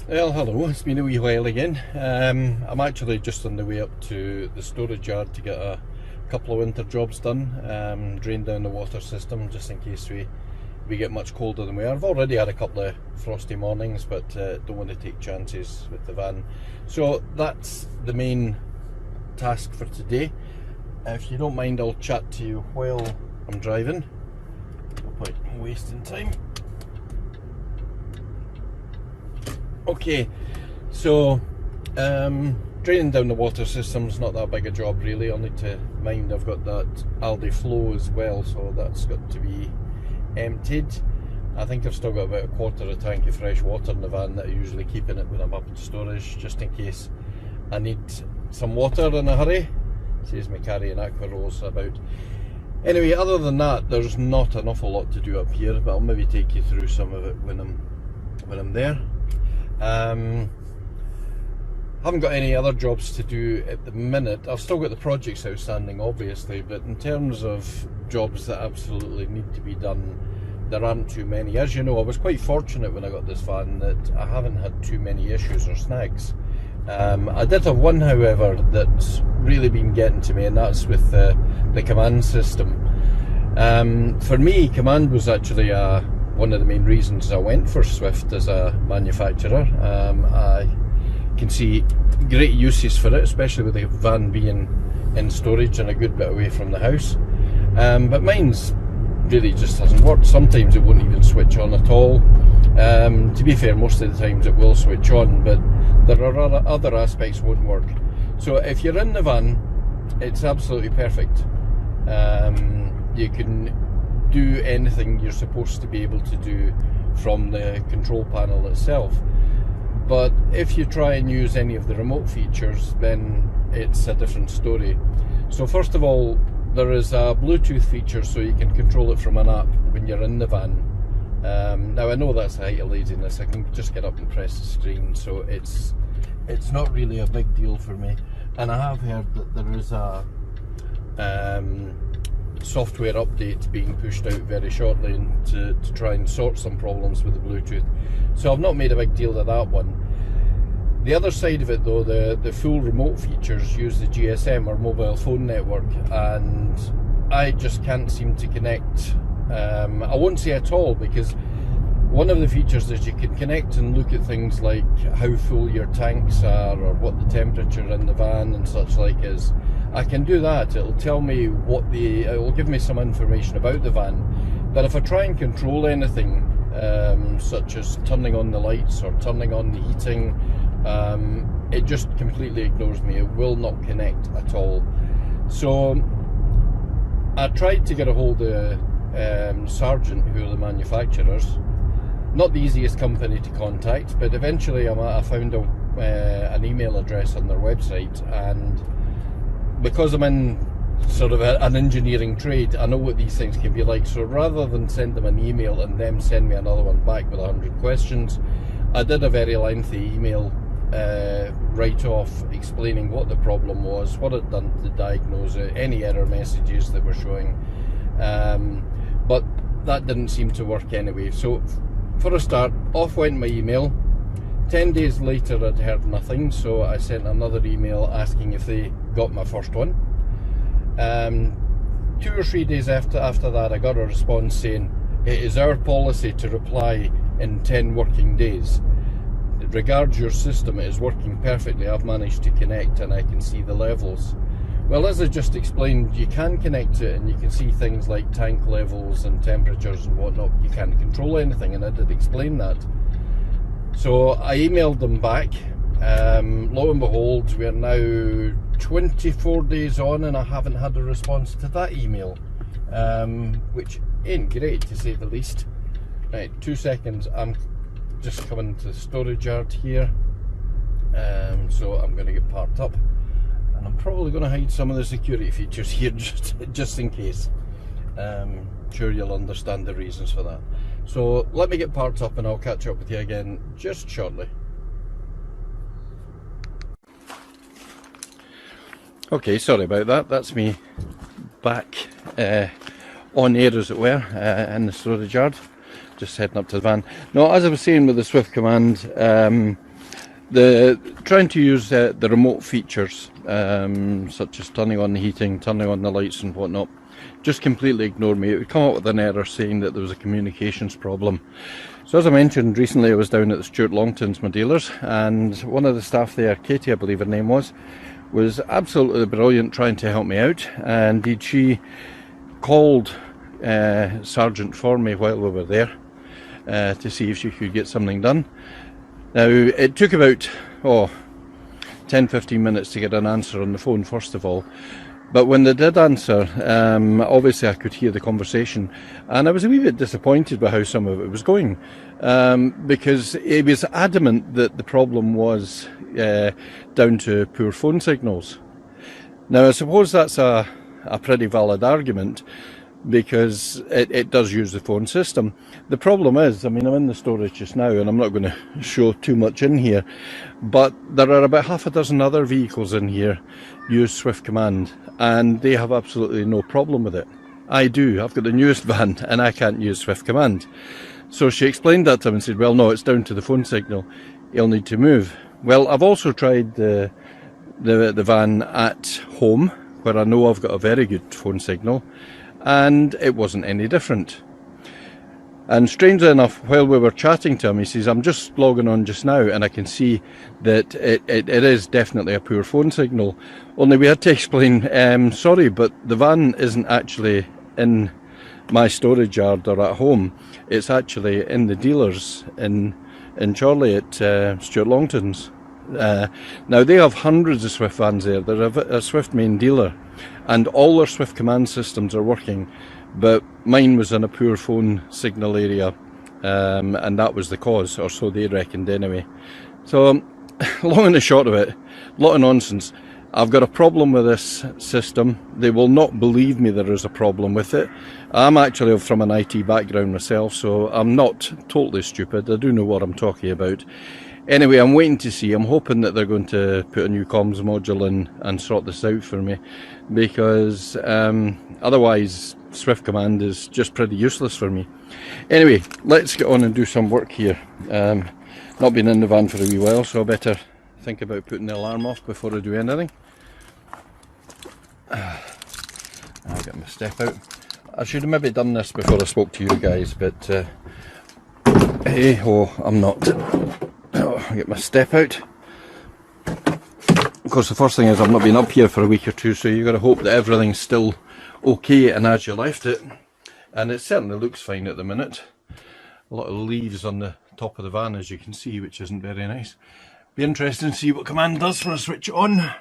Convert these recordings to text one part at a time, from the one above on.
Well, hello, it's been a wee while again. I'm actually just on the way up to the storage yard to get a couple of winter jobs done, drain down the water system just in case we get much colder than we are. I've already had a couple of frosty mornings, but don't want to take chances with the van. So that's the main task for today. If you don't mind, I'll chat to you while I'm driving. No point in wasting time. Okay, so draining down the water system's not that big a job really, only to mind I've got that Aldi flow as well, so that's got to be emptied. I think I've still got about a quarter of a tank of fresh water in the van that I usually keep in it when I'm up in storage, just in case I need some water in a hurry. Saves me carrying aqua rolls about. Anyway, other than that, there's not an awful lot to do up here, but I'll maybe take you through some of it when I'm there. Haven't got any other jobs to do at the minute. I've still got the projects outstanding obviously, but in terms of jobs that absolutely need to be done, there aren't too many. As you know, I was quite fortunate when I got this van that I haven't had too many issues or snags. I did have one, however, that's really been getting to me, and that's with the command system. For me, command was actually one of the main reasons I went for Swift as a manufacturer. I can see great uses for it, especially with the van being in storage and a good bit away from the house. But mine's really just hasn't worked. Sometimes it won't even switch on at all. To be fair, most of the times it will switch on, but there are other aspects won't work. So if you're in the van, it's absolutely perfect. You can do anything you're supposed to be able to do from the control panel itself. But if you try and use any of the remote features, then it's a different story. So first of all, there is a Bluetooth feature, so you can control it from an app when you're in the van. Now I know that's a height of laziness. I can just get up and press the screen, so it's not really a big deal for me. And I have heard that there is a software update being pushed out very shortly to try and sort some problems with the Bluetooth. So I've not made a big deal of that one. The other side of it though, the full remote features use the GSM or mobile phone network, and I just can't seem to connect. I won't say at all, because one of the features is you can connect and look at things like how full your tanks are or what the temperature in the van and such like is. I can do that. It'll tell me it'll give me some information about the van, but if I try and control anything, such as turning on the lights or turning on the heating, it just completely ignores me. It will not connect at all. So I tried to get a hold of Sargent, who are the manufacturers. Not the easiest company to contact, but eventually I found an email address on their website, and because I'm in sort of an engineering trade, I know what these things can be like. So rather than send them an email and them send me another one back with 100 questions, I did a very lengthy email right off explaining what the problem was, what I'd done to diagnose it, any error messages that were showing, but that didn't seem to work anyway. So for a start, off went my email. 10 days later I'd heard nothing, so I sent another email asking if they got my first one. 2 or 3 days after that, I got a response saying it is our policy to reply in 10 working days. It regards your system, it is working perfectly. I've managed to connect and I can see the levels. Well, as I just explained, you can connect to it and you can see things like tank levels and temperatures and whatnot. You can't control anything, and I did explain that. So I emailed them back. Lo and behold, we are now 24 days on and I haven't had a response to that email, which ain't great to say the least. Right, 2 seconds. I'm just coming to the storage yard here, so I'm going to get parked up, and I'm probably going to hide some of the security features here just in case. Sure you'll understand the reasons for that. So let me get parked up and I'll catch up with you again just shortly. Okay, sorry about that. That's me back on air, as it were, in the storage yard. Just heading up to the van. Now, as I was saying with the Swift command, Trying to use the remote features, such as turning on the heating, turning on the lights and whatnot, just completely ignored me. It would come up with an error saying that there was a communications problem. So as I mentioned, recently I was down at the Stuart Longtons, my dealers, and one of the staff there, Katie I believe her name was absolutely brilliant trying to help me out. And indeed she called Sergeant for me while we were there to see if she could get something done. Now it took about 10-15 minutes to get an answer on the phone first of all, but when they did answer, obviously I could hear the conversation, and I was a wee bit disappointed by how some of it was going, because it was adamant that the problem was down to poor phone signals. Now I suppose that's a pretty valid argument, because it does use the phone system. The problem is, I mean, I'm in the storage just now and I'm not going to show too much in here, but there are about half a dozen other vehicles in here use Swift Command, and they have absolutely no problem with it. I do. I've got the newest van and I can't use Swift Command. So she explained that to him and said, well, no, it's down to the phone signal. You'll need to move. Well, I've also tried the van at home, where I know I've got a very good phone signal, and it wasn't any different. And strangely enough, while we were chatting to him, he says, I'm just logging on just now and I can see that it is definitely a poor phone signal. Only we had to explain, sorry, but the van isn't actually in my storage yard or at home. It's actually in the dealers in Chorley at Stuart Longtons. Now they have hundreds of Swift vans there. They're a Swift main dealer, and all their Swift Command systems are working, but mine was in a poor phone signal area, and that was the cause, or so they reckoned anyway. So long and the short of it, a lot of nonsense. I've got a problem with this system. They will not believe me there is a problem with it. I'm actually from an IT background myself, so I'm not totally stupid. I do know what I'm talking about. Anyway, I'm waiting to see. I'm hoping that they're going to put a new comms module in and sort this out for me, because otherwise Swift Command is just pretty useless for me. Anyway, let's get on and do some work here. Not been in the van for a wee while, so I better think about putting the alarm off before I do anything. I'll get my step out. I should have maybe done this before I spoke to you guys, but hey ho, I'm not. I'll get my step out. Of course, the first thing is I've not been up here for a week or two, so you've got to hope that everything's still okay and as you left it. And it certainly looks fine at the minute. A lot of leaves on the top of the van, as you can see, which isn't very nice. Be interesting to see what Command does when I switch it on.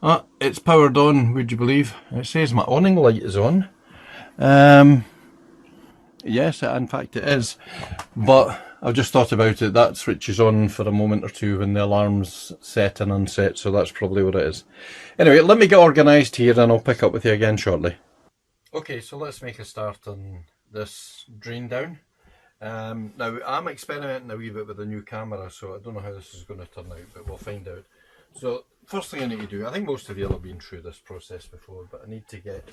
Ah, it's powered on, would you believe? It says my awning light is on. Yes, in fact it is, but I've just thought about it. That switches on for a moment or two when the alarm's set and unset, so that's probably what it is. Anyway, let me get organised here and I'll pick up with you again shortly. Okay, so let's make a start on this drain down. Now, I'm experimenting a wee bit with a new camera, so I don't know how this is going to turn out, but we'll find out. So, first thing I need to do, I think most of you will have been through this process before, but I need to get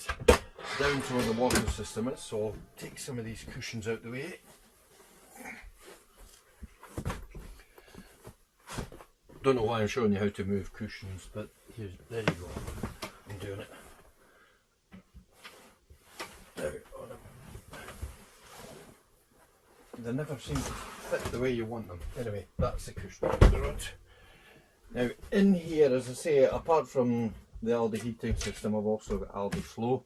down to where the water system is, so I'll take some of these cushions out the way. Don't know why I'm showing you how to move cushions, but there you go, I'm doing it. There, on them. They never seem to fit the way you want them. Anyway, that's the cushion. Now in here, as I say, apart from the Aldi heating system, I've also got Aldi Flow,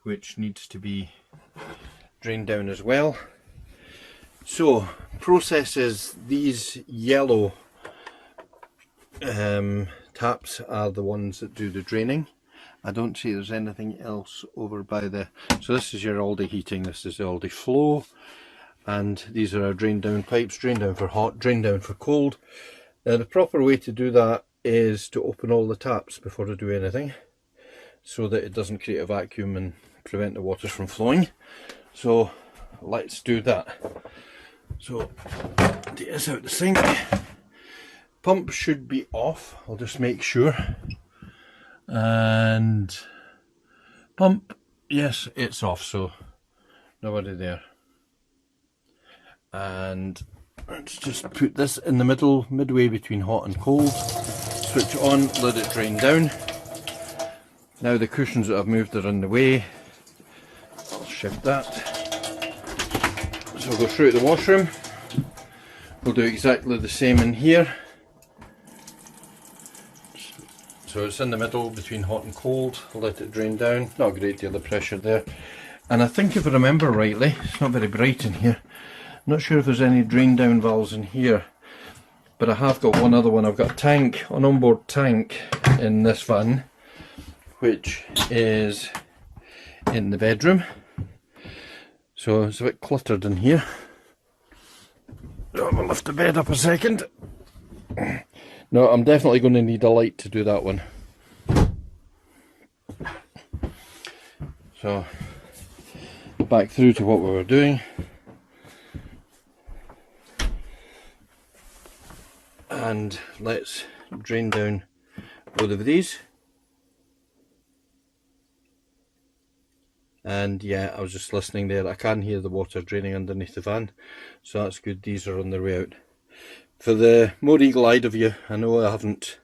which needs to be drained down as well. So, processes, these yellow taps are the ones that do the draining. I don't see there's anything else over by the... So this is your Aldi heating, this is the Aldi Flow, and these are our drain down pipes, drain down for hot, drain down for cold. Now the proper way to do that is to open all the taps before I do anything, so that it doesn't create a vacuum and prevent the water from flowing. So let's do that. So take this out the sink. Pump should be off, I'll just make sure. And pump, yes, it's off, so nobody there. And Let's just put this in the middle, midway between hot and cold. Switch on, let it drain down. Now the cushions that I've moved are in the way. I'll shift that. So we'll go through to the washroom. We'll do exactly the same in here. So it's in the middle between hot and cold. I'll let it drain down. Not a great deal of pressure there. And I think if I remember rightly, it's not very bright in here. I'm not sure if there's any drain down valves in here, but I have got one other one. I've got a tank, an onboard tank in this van, which is in the bedroom. So it's a bit cluttered in here. I'll lift the bed up a second. No, I'm definitely going to need a light to do that one. So back through to what we were doing. And let's drain down both of these. And yeah, I was just listening there. I can hear the water draining underneath the van, so that's good. These are on their way out. For the more eagle-eyed of you, I know I haven't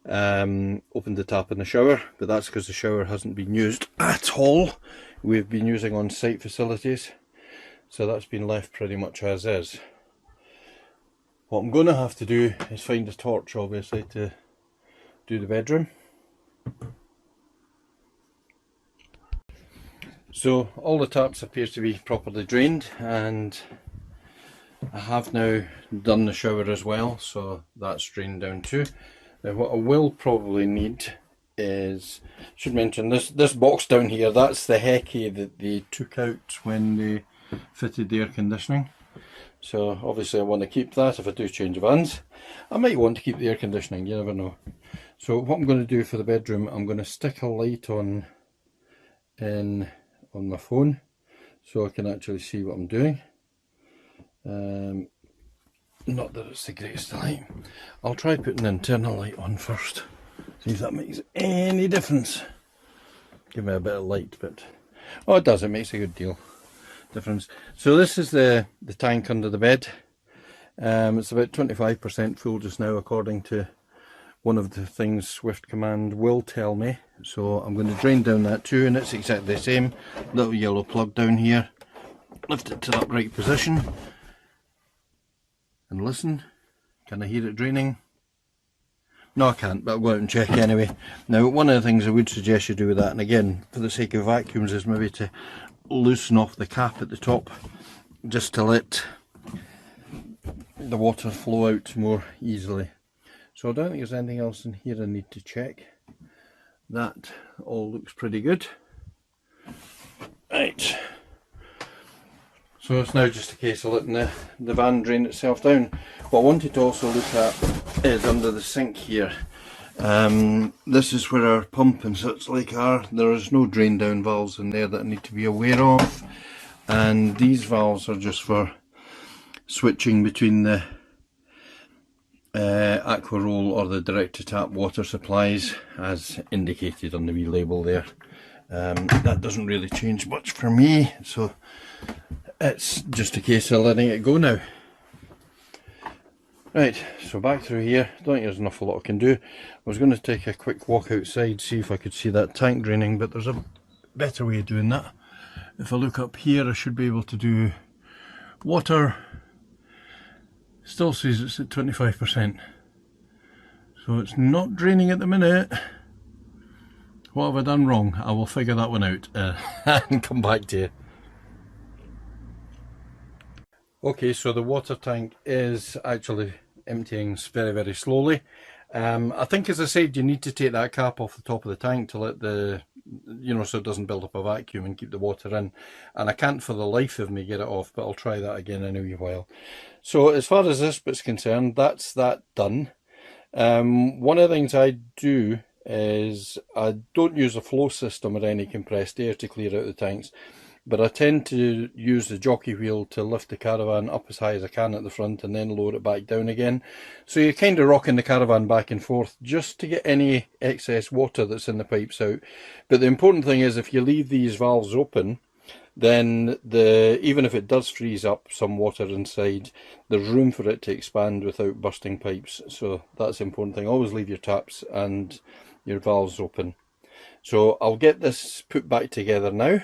opened the tap in the shower, but that's because the shower hasn't been used at all. We've been using on-site facilities, so that's been left pretty much as is. What I'm going to have to do is find a torch, obviously, to do the bedroom. So all the taps appear to be properly drained, and I have now done the shower as well, so that's drained down too. Now what I will probably need is, should mention this box down here, that's the Hecky that they took out when they fitted the air conditioning. So obviously I want to keep that if I do change vans. I might want to keep the air conditioning, you never know. So what I'm going to do for the bedroom, I'm going to stick a light on my phone so I can actually see what I'm doing. Not that it's the greatest light. I'll try putting an internal light on first, see if that makes any difference. Give me a bit of light, but oh, it does, it makes a good deal difference. So this is the tank under the bed. It's about 25% full just now, according to one of the things Swift Command will tell me. So I'm going to drain down that too, and it's exactly the same. Little yellow plug down here. Lift it to the upright position and listen. Can I hear it draining? No, I can't, but I'll go out and check anyway. Now, one of the things I would suggest you do with that, and again, for the sake of vacuums, is maybe to loosen off the cap at the top, just to let the water flow out more easily. So I don't think there's anything else in here I need to check. That all looks pretty good. Right. So it's now just a case of letting the van drain itself down. What I wanted to also look at is under the sink here. This is where our pump and such like are. There is no drain down valves in there that I need to be aware of. And these valves are just for switching between the aqua roll or the direct to tap water supplies, as indicated on the wee label there. That doesn't really change much for me, so it's just a case of letting it go now. Right, so back through here. Don't think there's an awful lot I can do. I was going to take a quick walk outside, see if I could see that tank draining, but there's a better way of doing that. If I look up here, I should be able to do water. Still says it's at 25%. So it's not draining at the minute. What have I done wrong? I will figure that one out and come back to you. Okay, so the water tank is actually emptying very, very slowly. I think, as I said, you need to take that cap off the top of the tank to let the, so it doesn't build up a vacuum and keep the water in. And I can't for the life of me get it off, but I'll try that again in a wee while. So as far as this bit's concerned, that's that done. One of the things I do is I don't use a flow system or any compressed air to clear out the tanks, but I tend to use the jockey wheel to lift the caravan up as high as I can at the front and then lower it back down again. So you're kind of rocking the caravan back and forth just to get any excess water that's in the pipes out. But the important thing is, if you leave these valves open, then even if it does freeze up some water inside, there's room for it to expand without bursting pipes. So that's the important thing. Always leave your taps and your valves open. So I'll get this put back together now.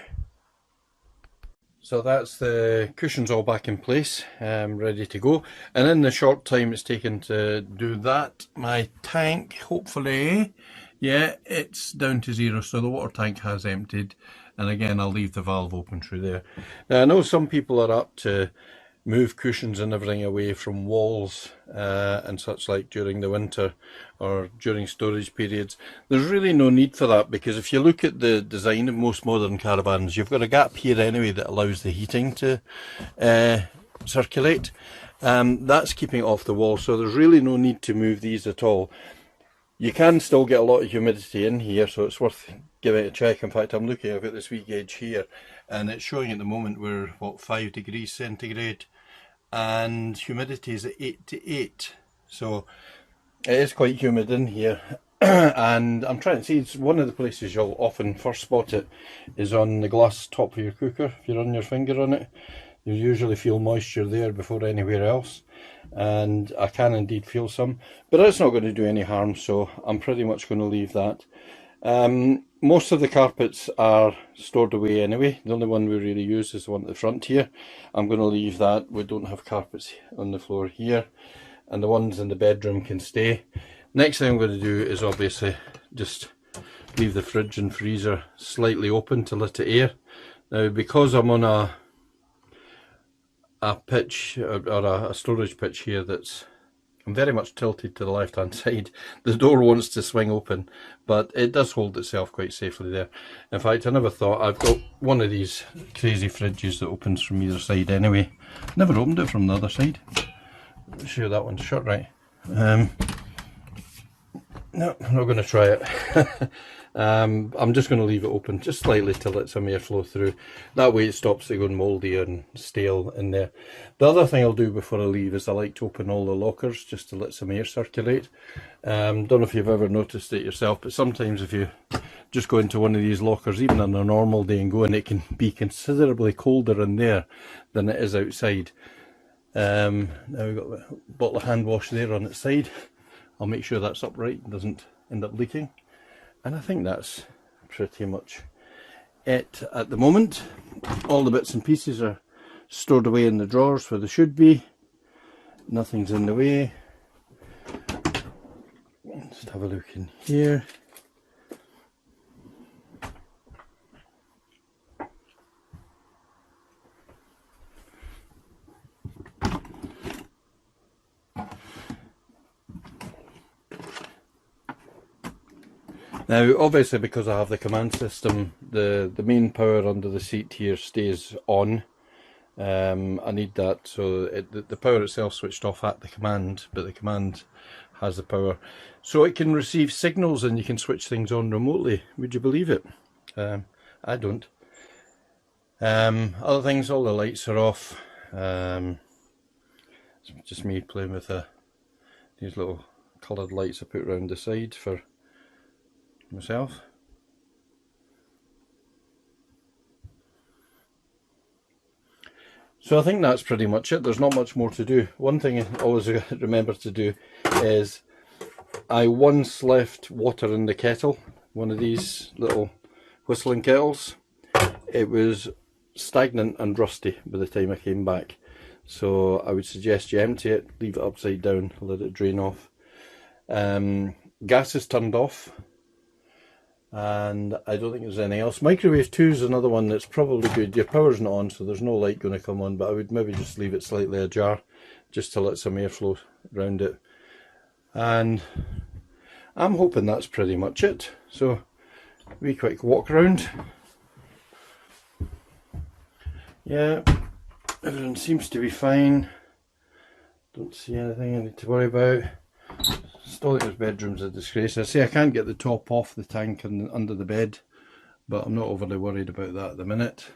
So that's the cushions all back in place, ready to go. And in the short time it's taken to do that, my tank, hopefully, yeah, it's down to 0. So the water tank has emptied. And again, I'll leave the valve open through there. Now, I know some people are up to move cushions and everything away from walls and such like during the winter or during storage periods. There's really no need for that, because if you look at the design of most modern caravans, you've got a gap here anyway that allows the heating to circulate. That's keeping it off the wall, so there's really no need to move these at all. You can still get a lot of humidity in here, so it's worth giving it a check. In fact, I'm looking, I've got this wee gauge here, and it's showing at the moment we're, what, 5 degrees centigrade, and humidity is at 8 to 8. So it is quite humid in here. And I'm trying to see, it's one of the places you'll often first spot it is on the glass top of your cooker. If you run your finger on it, you usually feel moisture there before anywhere else. And I can indeed feel some, but it's not going to do any harm, so I'm pretty much going to leave that. Most of the carpets are stored away anyway. The only one we really use is the one at the front here. I'm going to leave that. We don't have carpets on the floor here, and the ones in the bedroom can stay. Next thing I'm going to do is obviously just leave the fridge and freezer slightly open to let it air. Now, because I'm on a pitch or a storage pitch here that's, I'm very much tilted to the left hand side, the door wants to swing open, but it does hold itself quite safely there. In fact, I never thought, I've got one of these crazy fridges that opens from either side anyway. Never opened it from the other side. Let's show you that one's shut right. No, I'm not going to try it. I'm just going to leave it open just slightly to let some air flow through. That way it stops it going mouldy and stale in there. The other thing I'll do before I leave is I like to open all the lockers just to let some air circulate. Don't know if you've ever noticed it yourself, but sometimes if you just go into one of these lockers, even on a normal day, and go in, it can be considerably colder in there than it is outside. Now we've got a bottle of hand wash there on its side. I'll make sure that's upright and doesn't end up leaking. And I think that's pretty much it at the moment. All the bits and pieces are stored away in the drawers where they should be. Nothing's in the way. Just have a look in here. Now, obviously, because I have the command system, the main power under the seat here stays on. I need that, so the power itself switched off at the command, but the command has the power. So it can receive signals and you can switch things on remotely. Would you believe it? I don't. Other things, all the lights are off. It's just me playing with these little coloured lights I put around the side for myself. So I think that's pretty much it. There's not much more to do. One thing I always remember to do is I once left water in the kettle, one of these little whistling kettles. It was stagnant and rusty by the time I came back. So I would suggest you empty it, leave it upside down, let it drain off. Gas is turned off. And I don't think there's anything else. Microwave 2 is another one that's probably good. Your power's not on, so there's no light going to come on, but I would maybe just leave it slightly ajar just to let some airflow around it. And I'm hoping that's pretty much it. So, wee quick walk around. Yeah, everything seems to be fine. Don't see anything I need to worry about. Still think this bedroom's a disgrace. I say I can't get the top off the tank and under the bed, but I'm not overly worried about that at the minute.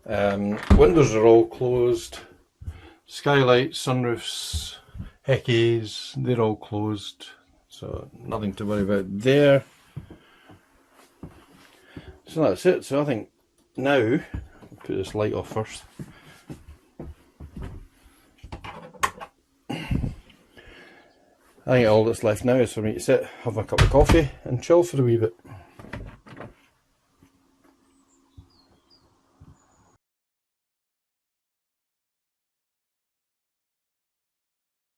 Windows are all closed. Skylights, sunroofs, heckies, they're all closed. So nothing to worry about there. So that's it. So I think now Put this light off first. I think all that's left now is for me to sit, have a cup of coffee and chill for a wee bit.